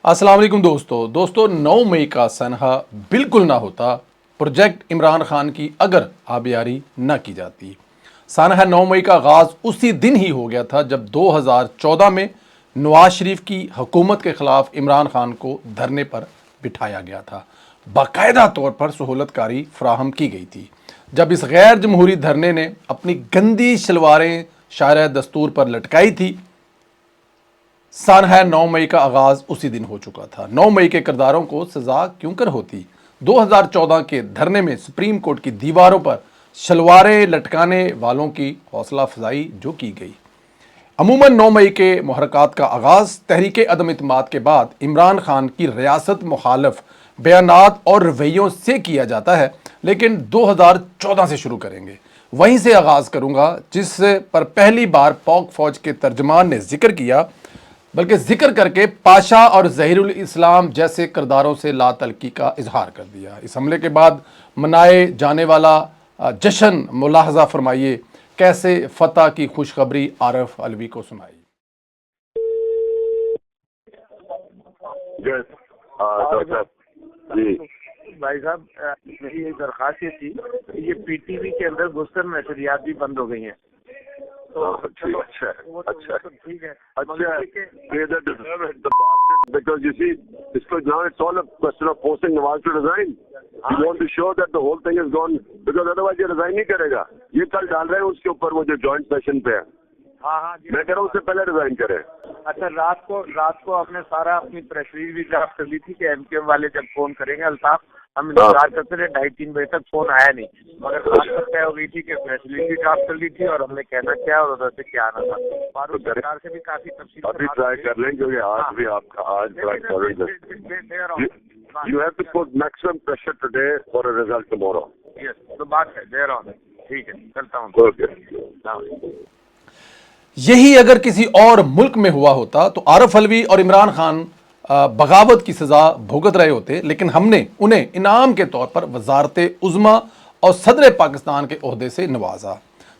अस्सलाम वालेकुम दोस्तों 9 मई का सनहा बिल्कुल ना होता प्रोजेक्ट इमरान खान की अगर आबियारी न की जाती। सनहा 9 मई का आगाज़ उसी दिन ही हो गया था जब 2014 में नवाज शरीफ की हुकूमत के ख़िलाफ़ इमरान खान को धरने पर बिठाया गया था। बाकायदा तौर पर सहूलतकारी फ्राहम की गई थी। जब इस गैर जमहूरी धरने ने अपनी गंदी शलवारें शायर दस्तूर पर लटकाई थी, सनहा 9 मई का आगाज़ उसी दिन हो चुका था। 9 मई के किरदारों को सज़ा क्यों कर होती। 2014 के धरने में सुप्रीम कोर्ट की दीवारों पर शलवारें लटकाने वालों की हौसला अफजाई जो की गई। अमूमन 9 मई के मुहरकात का आगाज़ तहरीक अदम इत्माद के बाद इमरान खान की रियासत मुखालफ बयानात और रवैयों से किया जाता है, लेकिन 2014 से शुरू करेंगे। वहीं से आगाज़ करूँगा जिस पर पहली बार पाक फ़ौज के तर्जमान ने जिक्र किया, बल्कि जिक्र करके पाशा और ज़हीरुल इस्लाम जैसे किरदारों से लातल्की का इजहार कर दिया। इस हमले के बाद मनाए जाने वाला जश्न मुलाहजा फरमाइए कैसे फतह की खुशखबरी आरिफ अलवी को सुनाई। भाई साहब, मेरी एक दरख्वास्त ये थी, ये पीटीवी के अंदर घुसकर नशरियात भी बंद हो गई हैं। तो अच्छा ठीक है, because you see, now it's all a question of forcing Nawaz to resign. You want to show that the whole thing is gone, because otherwise ये resign नहीं करेगा। ये कल डाल रहे हैं उसके ऊपर वो जो जॉइंट सेशन पे है। हाँ मैं कह रहा हूँ उससे पहले रिजाइन करे। अच्छा, रात को आपने सारा अपनी प्रेस रिलीज भी ड्राफ्ट कर ली थी कि एमकेएम वाले जब फोन करेंगे अल्ताफ, हम इंतजार करते रहे, 2:30-3 बजे तक फोन आया नहीं, मगर बात तक तय हो गई थी कि प्रेस रिलीज भी ड्राफ्ट कर ली थी और हमने कहना क्या और उधर से क्या आना था। फारूक सरकार से भी काफी तफसील अभी ट्राई कर लेंगे क्योंकि आज भी आपका you have to put maximum pressure today for a result tomorrow. Yes, तो बात है देर ऑन। ठीक है, चलता हूँ। Okay. यही अगर किसी और मुल्क में हुआ होता तो आरिफ अलवी और इमरान खान बगावत की सज़ा भुगत रहे होते, लेकिन हमने उन्हें इनाम के तौर पर वजारत उज़्मा और सदर पाकिस्तान के ओहदे से नवाजा।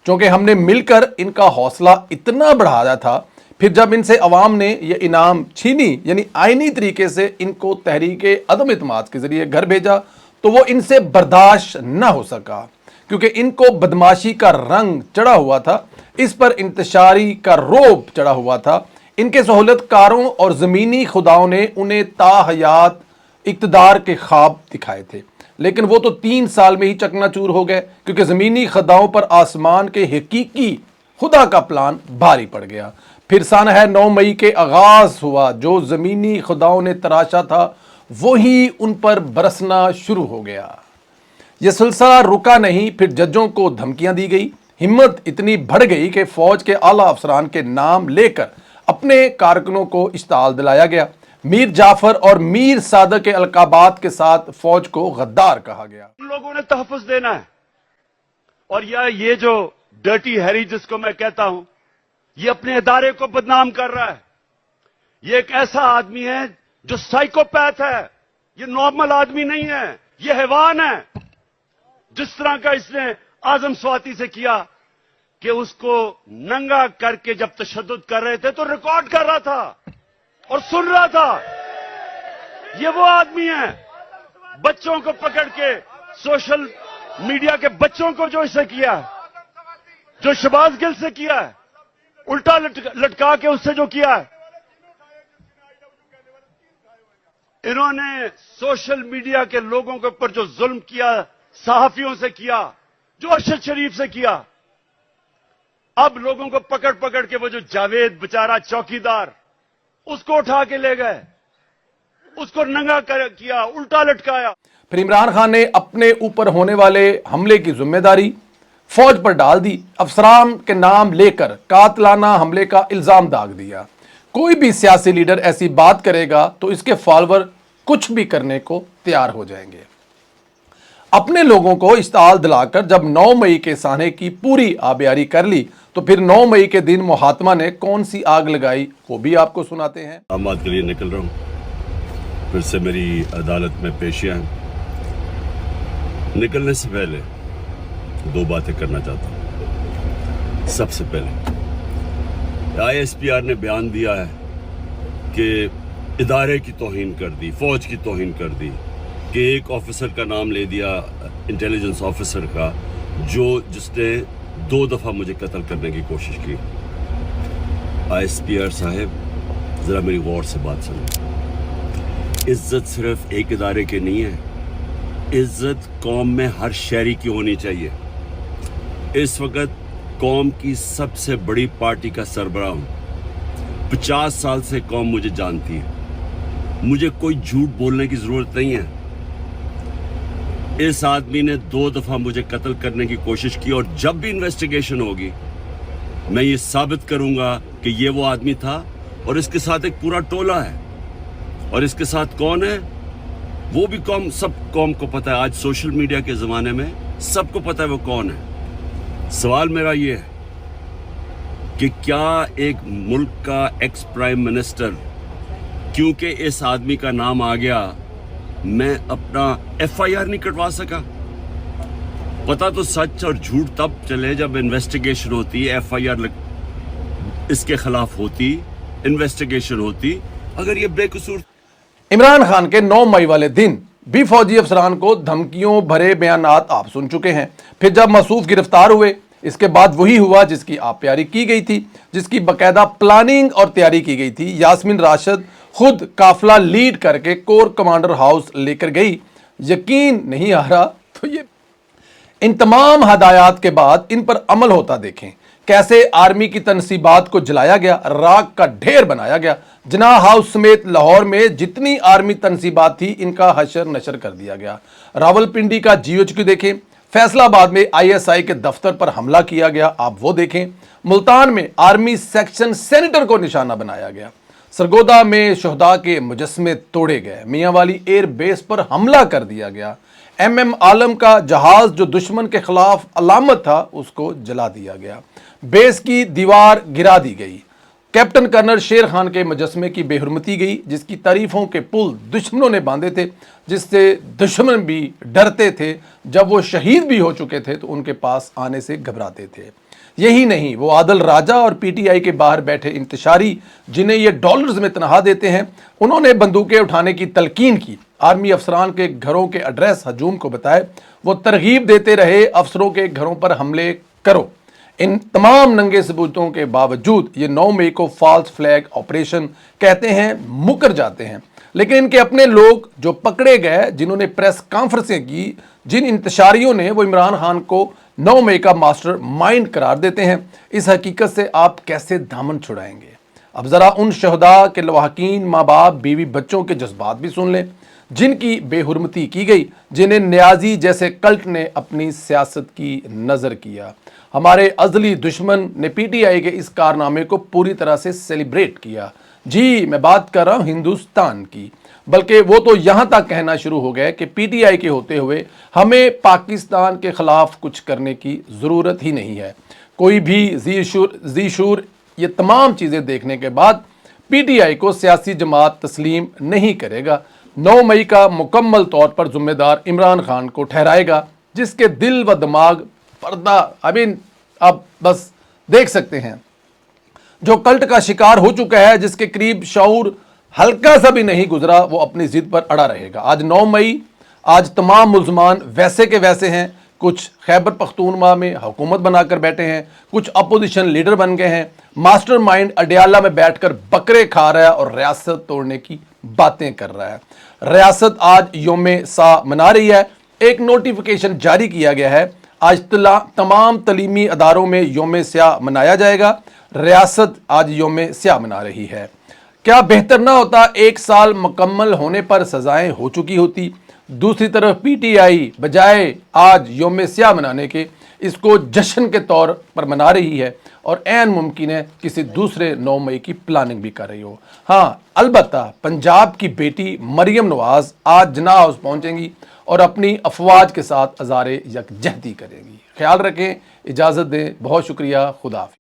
चूँकि हमने मिलकर इनका हौसला इतना बढ़ाया था, फिर जब इनसे अवाम ने यह इनाम छीनी, यानी आइनी तरीके से इनको तहरीक अदम इत्माद के ज़रिए घर भेजा, तो वो इनसे बर्दाश्त न हो सका, क्योंकि इनको बदमाशी का रंग चढ़ा हुआ था, इस पर इंतशारी का रोब चढ़ा हुआ था। इनके सहूलतकारों और ज़मीनी खुदाओं ने उन्हें ताहयात इक़्तिदार के ख्वाब दिखाए थे, लेकिन वो तो 3 साल में ही चकनाचूर हो गए, क्योंकि ज़मीनी खुदाओं पर आसमान के हकीकी खुदा का प्लान भारी पड़ गया। फिर सनहा 9 मई के आगाज़ हुआ। जो ज़मीनी खुदाओं ने तराशा था वही उन पर बरसना शुरू हो गया। यह सिलसिला रुका नहीं। फिर जजों को धमकियां दी गई। हिम्मत इतनी बढ़ गई कि फौज के आला अफसरान के नाम लेकर अपने कारकुनों को इश्ताल दिलाया गया। मीर जाफर और मीर सादक के अलकाबात के साथ फौज को गद्दार कहा गया। उन लोगों ने तहफ़्फ़ुज़ देना है, और ये जो डर्टी हैरी जिसको मैं कहता हूं, ये अपने इदारे को बदनाम कर रहा है। ये एक ऐसा आदमी है जो साइकोपैथ है, ये नॉर्मल आदमी नहीं है, ये हैवान है। जिस तरह का इसने आजम स्वाति से किया कि उसको नंगा करके जब तशद्दुद कर रहे थे तो रिकॉर्ड कर रहा था और सुन रहा था। ये वो आदमी है, बच्चों को पकड़ के, सोशल मीडिया के बच्चों को जो इससे किया है, जो शहबाज गिल से किया है, उल्टा लटका के उससे जो किया है, इन्होंने सोशल मीडिया के लोगों के ऊपर जो जुल्म किया, सहाफियों से किया, जो अरशद शरीफ से किया, अब लोगों को पकड़ पकड़ के वो जो जावेद बेचारा चौकीदार, उसको उठा के ले गए, उसको नंगा किया, उल्टा लटकाया। फिर इमरान खान ने अपने ऊपर होने वाले हमले की जिम्मेदारी फौज पर डाल दी। अफसरान के नाम लेकर कातलाना हमले का इल्जाम दाग दिया। कोई भी सियासी लीडर ऐसी बात करेगा तो इसके फॉलोअर कुछ भी करने को तैयार हो जाएंगे। अपने लोगों को इश्ताल दिलाकर जब 9 मई के साने की पूरी आबियारी कर ली, तो फिर 9 मई के दिन महात्मा ने कौन सी आग लगाई वो भी आपको सुनाते हैं। आमाद के लिए निकल रहा हूँ, फिर से मेरी अदालत में पेशियां हैं। निकलने से पहले 2 बातें करना चाहता हूँ। सबसे पहले ISPR ने बयान दिया है कि इदारे की तौहीन कर दी, फौज की तौहीन कर दी कि एक ऑफिसर का नाम ले दिया, इंटेलिजेंस ऑफिसर का, जिसने 2 दफ़ा मुझे कत्ल करने की कोशिश की। ISPR साहब, ज़रा मेरी गौर से बात सुनो। इज्जत सिर्फ एक इदारे की नहीं है, इज्जत कौम में हर शहरी की होनी चाहिए। इस वक्त कौम की सबसे बड़ी पार्टी का सरबराह हूँ। 50 साल से कौम मुझे जानती है, मुझे कोई झूठ बोलने की ज़रूरत नहीं है। इस आदमी ने 2 दफ़ा मुझे कत्ल करने की कोशिश की, और जब भी इन्वेस्टिगेशन होगी मैं ये साबित करूंगा कि ये वो आदमी था, और इसके साथ एक पूरा टोला है। और इसके साथ कौन है वो भी सब कौम को पता है। आज सोशल मीडिया के ज़माने में सबको पता है वो कौन है। सवाल मेरा ये है कि क्या एक मुल्क का एक्स प्राइम मिनिस्टर, क्योंकि इस आदमी का नाम आ गया, मैं अपना FIR नहीं कटवा सका? पता तो सच और झूठ तब चले जब इन्वेस्टिगेशन होती, FIR इसके खिलाफ होती, इन्वेस्टिगेशन होती। अगर ये बेकसूर। इमरान खान के 9 मई वाले दिन भी फौजी अफसरान को धमकियों भरे बयानात आप सुन चुके हैं। फिर जब मसूफ गिरफ्तार हुए, इसके बाद वही हुआ जिसकी आप तैयारी की गई थी, जिसकी बकायदा प्लानिंग और तैयारी की गई थी। यास्मीन राशिद खुद काफिला लीड करके कोर कमांडर हाउस लेकर गई। यकीन नहीं आ रहा तो ये इन तमाम हदायत के बाद इन पर अमल होता देखें। कैसे आर्मी की तनसीबात को जलाया गया, राख का ढेर बनाया गया। जिन्ना हाउस समेत लाहौर में जितनी आर्मी तनसीबात थी, इनका हशर नशर कर दिया गया। रावलपिंडी का GHQ देखें, फैसलाबाद में ISI के दफ्तर पर हमला किया गया, आप वो देखें। मुल्तान में आर्मी सेक्शन सेनेटर को निशाना बनाया गया। सरगोदा में शहदा के मुजस्मे तोड़े गए। मियांवाली एयर बेस पर हमला कर दिया गया। MM आलम का जहाज जो दुश्मन के खिलाफ अलामत था, उसको जला दिया गया। बेस की दीवार गिरा दी गई। कैप्टन कर्नल शेर खान के मुजस्मे की बेहुरमती गई, जिसकी तारीफों के पुल दुश्मनों ने बांधे थे, जिससे दुश्मन भी डरते थे। जब वो शहीद भी हो चुके थे तो उनके पास आने से घबराते थे। यही नहीं, वो आदल राजा और PTI के बाहर बैठे इंतशारी, जिन्हें ये डॉलर्स में तनख्वाह देते हैं, उन्होंने बंदूकें उठाने की तलकीन की। आर्मी अफसरान के घरों के एड्रेस हजूम को बताए। वो तरगीब देते रहे, अफसरों के घरों पर हमले करो। इन तमाम नंगे सबूतों के बावजूद ये 9 मई को फॉल्स फ्लैग ऑपरेशन कहते हैं, मुकर जाते हैं। लेकिन इनके अपने लोग जो पकड़े गए, जिन्होंने प्रेस कॉन्फ्रेंसें की, जिन इंतशारियों ने, वो इमरान खान को 9 मई का मास्टर माइंड करार देते हैं। इस हकीकत से आप कैसे दामन छुड़ाएंगे? अब जरा उन शहदा के लवाहकीन, माँ बाप, बीवी बच्चों के जज्बात भी सुन लें, जिनकी बेहुरमती की गई, जिन्हें न्याजी जैसे कल्ट ने अपनी सियासत की नजर किया। हमारे अजली दुश्मन ने PTI के इस कारनामे को पूरी तरह से सेलिब्रेट किया। जी, मैं बात कर रहा हूं हिंदुस्तान की। बल्कि वो तो यहां तक कहना शुरू हो गए कि PTI के होते हुए हमें पाकिस्तान के खिलाफ कुछ करने की जरूरत ही नहीं है। कोई भी जी शूर ये तमाम चीजें देखने के बाद PTI को सियासी जमात तस्लीम नहीं करेगा। 9 मई का मुकम्मल तौर पर जिम्मेदार इमरान खान को ठहराएगा, जिसके दिल व दिमाग पर्दा अब बस देख सकते हैं, जो कल्ट का शिकार हो चुका है, जिसके करीब शऊर हल्का सा भी नहीं गुजरा, वो अपनी जिद पर अड़ा रहेगा। आज 9 मई, आज तमाम मुल्जमान वैसे के वैसे हैं। कुछ खैबर पख्तूनख्वा में हुकूमत बनाकर बैठे हैं, कुछ अपोजिशन लीडर बन गए हैं। मास्टरमाइंड अडियाला में बैठकर बकरे खा रहा है और रियासत तोड़ने की बातें कर रहा है। रियासत आज यौम सा मना रही है। एक नोटिफिकेशन जारी किया गया है, आज तमाम तलीमी अदारों में यौम स्याह मनाया जाएगा। रियासत आज यौम स्याह मना रही है। क्या बेहतर ना होता 1 साल मुकम्मल होने पर सजाएं हो चुकी होती? दूसरी तरफ PTI बजाय आज यौम स्याह मनाने के, इसको जश्न के तौर पर मना रही है, और ऐन मुमकिन है किसी दूसरे 9 मई की प्लानिंग भी कर रही हो। हाँ, अलबत्ता पंजाब की बेटी मरियम नवाज आज जिन्ना हाउस पहुंचेंगी और अपनी अफवाज के साथ अज़ारे यकजहती करेंगी। ख्याल रखें, इजाज़त दें, बहुत शुक्रिया, खुदा हाफ़िज़।